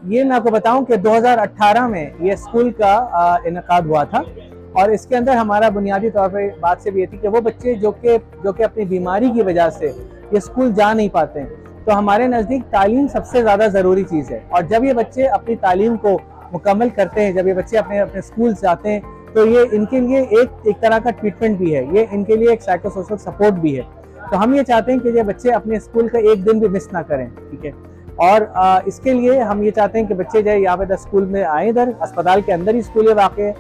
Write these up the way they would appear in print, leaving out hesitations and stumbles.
ये मैं आपको बताऊं कि 2018 में ये स्कूल का इनकाद हुआ था और इसके अंदर हमारा बुनियादी तौर पर बात से भी ये थी कि वो बच्चे जो कि अपनी बीमारी की वजह से ये स्कूल जा नहीं पाते हैं, तो हमारे नज़दीक तालीम सबसे ज़्यादा ज़रूरी चीज़ है। और जब ये बच्चे अपनी तालीम को मुकम्मल करते हैं, जब ये बच्चे अपने अपने स्कूल जाते हैं, तो ये इनके लिए एक तरह का ट्रीटमेंट भी है, ये इनके लिए एक साइको सोशल सपोर्ट भी है। तो हम ये चाहते हैं कि ये बच्चे अपने स्कूल का एक दिन भी मिस ना करें, ठीक है। और इसके लिए हम ये चाहते हैं कि बच्चे जो है यहाँ पे स्कूल में आए, इधर अस्पताल के अंदर ही स्कूल है वाक़ है,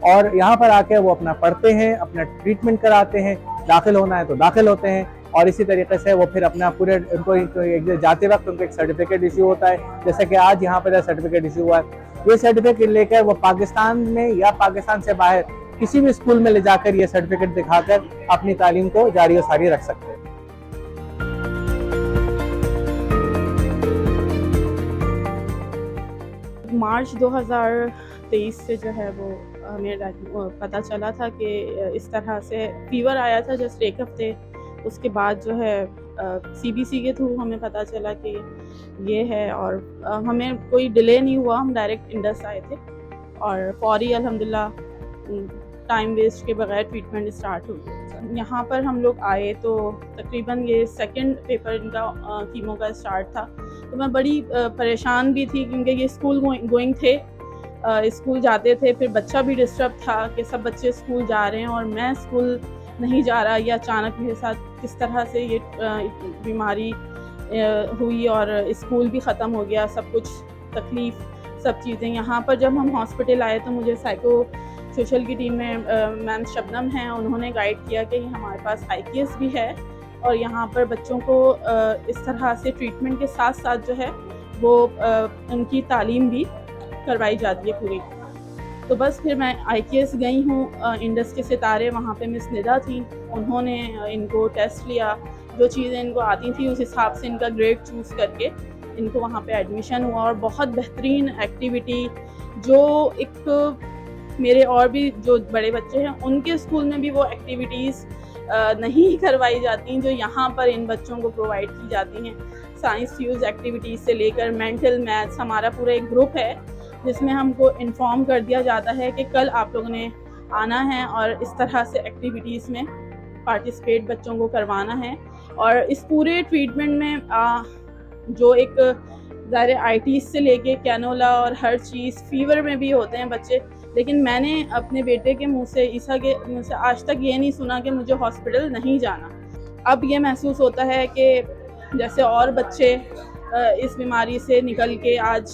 और यहाँ पर आके वो अपना पढ़ते हैं, अपना ट्रीटमेंट कराते हैं, दाखिल होना है तो दाखिल होते हैं, और इसी तरीके से वो फिर अपना पूरे उनको जाते वक्त उनको एक सर्टिफिकेट इशू होता है, जैसे कि आज यहाँ पर सर्टिफिकेट इशू हुआ है। ये सर्टिफिकेट लेकर वो पाकिस्तान में या पाकिस्तान से बाहर किसी भी स्कूल में ले जाकर ये सर्टिफिकेट दिखाकर अपनी तालीम को जारी और सारी रख सकते हैं। मार्च 2023 से जो है वो हमें पता चला था कि इस तरह से फीवर आया था जस्ट एक हफ्ते उसके बाद जो है CBC के थ्रू हमें पता चला कि ये है, और हमें कोई डिले नहीं हुआ, हम डायरेक्ट इंडस आए थे और फौरी अल्हम्दुलिल्लाह टाइम वेस्ट के बगैर ट्रीटमेंट स्टार्ट हो गया। यहाँ पर हम लोग आए तो तकरीबन ये सेकंड पेपर इनका कीमो का स्टार्ट था, तो मैं बड़ी परेशान भी थी क्योंकि ये स्कूल गोइंग थे, स्कूल जाते थे, फिर बच्चा भी डिस्टर्ब था कि सब बच्चे स्कूल जा रहे हैं और मैं स्कूल नहीं जा रहा, या अचानक मेरे साथ किस तरह से ये बीमारी हुई और स्कूल भी ख़त्म हो गया, सब कुछ तकलीफ़ सब चीज़ें। यहाँ पर जब हम हॉस्पिटल आए तो मुझे साइको सोशल की टीम में मैम शबनम हैं, उन्होंने गाइड किया कि हमारे पास IKS भी है और यहाँ पर बच्चों को इस तरह से ट्रीटमेंट के साथ साथ जो है वो उनकी तालीम भी करवाई जाती है पूरी। तो बस फिर मैं IKS गई हूँ, इंडस के सितारे वहाँ पे मिस निदा थी, उन्होंने इनको टेस्ट लिया, जो चीज़ें इनको आती थी उस हिसाब से इनका ग्रेड चूज़ करके इनको वहाँ पे एडमिशन हुआ। और बहुत बेहतरीन एक्टिविटी, जो एक मेरे और भी जो बड़े बच्चे हैं उनके स्कूल में भी वो एक्टिविटीज़ नहीं करवाई जाती जो यहाँ पर इन बच्चों को प्रोवाइड की जाती हैं। साइंस फ्यूज एक्टिविटीज़ से लेकर मेंटल मैथ्स, हमारा पूरा एक ग्रुप है जिसमें हमको इन्फॉर्म कर दिया जाता है कि कल आप लोगों ने आना है और इस तरह से एक्टिविटीज़ में पार्टिसिपेट बच्चों को करवाना है। और इस पूरे ट्रीटमेंट में जो एक ज़ाहिर ITs से लेके कैनोला और हर चीज़, फीवर में भी होते हैं बच्चे, लेकिन मैंने अपने बेटे के मुंह से, ईसा के मुंह से आज तक ये नहीं सुना कि मुझे हॉस्पिटल नहीं जाना। अब ये महसूस होता है कि जैसे और बच्चे इस बीमारी से निकल के आज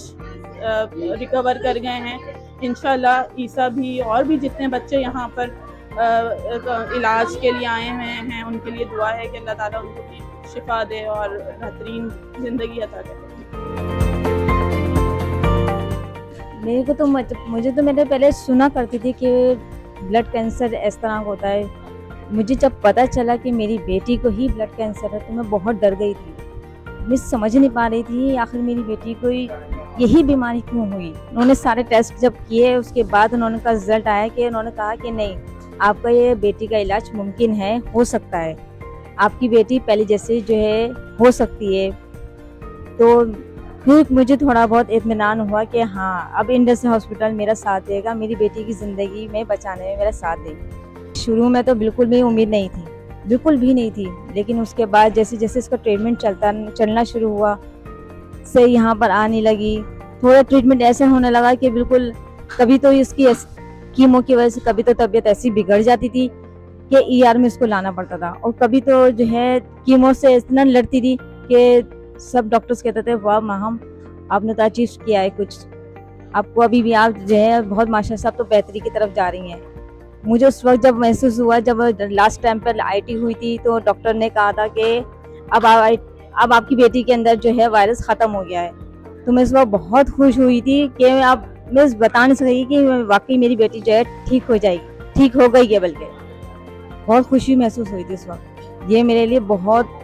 रिकवर कर गए हैं, इंशाल्लाह ईसा भी और भी जितने बच्चे यहाँ पर इलाज के लिए आए हुए हैं उनके लिए दुआ है कि अल्लाह ताला उनको भी शिफा दे और बेहतरीन ज़िंदगी अता करे। मेरे को तो मुझे तो मैंने पहले सुना करती थी कि ब्लड कैंसर इस तरह का होता है। मुझे जब पता चला कि मेरी बेटी को ही ब्लड कैंसर है तो मैं बहुत डर गई थी। मैं समझ नहीं पा रही थी आखिर मेरी बेटी को यही बीमारी क्यों हुई। उन्होंने सारे टेस्ट जब किए उसके बाद उन्होंने का रिजल्ट आया कि उन्होंने कहा कि नहीं, आपका ये बेटी का इलाज मुमकिन है, हो सकता है, आपकी बेटी पहले जैसे जो है हो सकती है। तो फिर मुझे थोड़ा बहुत इत्मीनान हुआ कि हाँ, अब इंडस हॉस्पिटल मेरा साथ देगा, मेरी बेटी की ज़िंदगी में बचाने में मेरा साथ देगा। शुरू में तो बिल्कुल भी उम्मीद नहीं थी, बिल्कुल भी नहीं थी, लेकिन उसके बाद जैसे जैसे इसका ट्रीटमेंट चलना शुरू हुआ, से यहाँ पर आने लगी, थोड़ा ट्रीटमेंट ऐसा होने लगा कि बिल्कुल कभी तो इसकी कीमो की वजह से कभी तो तबीयत ऐसी बिगड़ जाती थी कि ER में इसको लाना पड़ता था, और कभी तो जो है कीमो से इतना लड़ती थी कि सब डॉक्टर्स कहते थे वाह माहम, आपने तो अचीव किया है कुछ, आपको अभी भी आप जो है बहुत माशाल्लाह सब तो बेहतरी की तरफ जा रही हैं। मुझे उस वक्त जब महसूस हुआ, जब लास्ट टाइम पर IT हुई थी तो डॉक्टर ने कहा था कि अब आपकी बेटी के अंदर जो है वायरस ख़त्म हो गया है। तो मैं इस वक्त बहुत खुश हुई थी कि अब मैं बता नहीं सकी कि वाकई मेरी बेटी जो है ठीक हो जाएगी, ठीक हो गई है, बल्कि बहुत खुशी महसूस हुई थी इस वक्त। ये मेरे लिए बहुत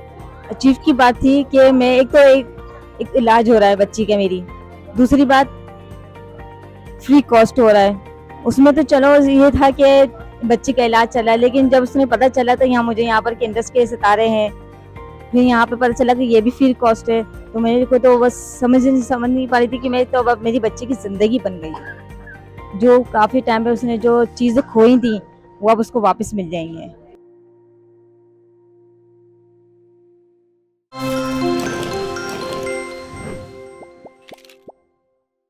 अचीव की बात थी कि मैं एक इलाज हो रहा है बच्ची का मेरी, दूसरी बात फ्री कॉस्ट हो रहा है। उसमें तो चलो ये था कि बच्ची का इलाज चला, लेकिन जब उसने पता चला तो मुझे यहाँ पर इंडस के सितारे हैं, फिर यहाँ पे पता चला कि ये भी फ्री कॉस्ट है, तो तो मेरे को तो बस समझ नहीं पा रही थी कि मैं तो अब मेरी बच्ची की ज़िंदगी बन गई, जो काफ़ी टाइम पे उसने जो चीज़ें खोई थी वो अब उसको वापस मिल जाएंगी।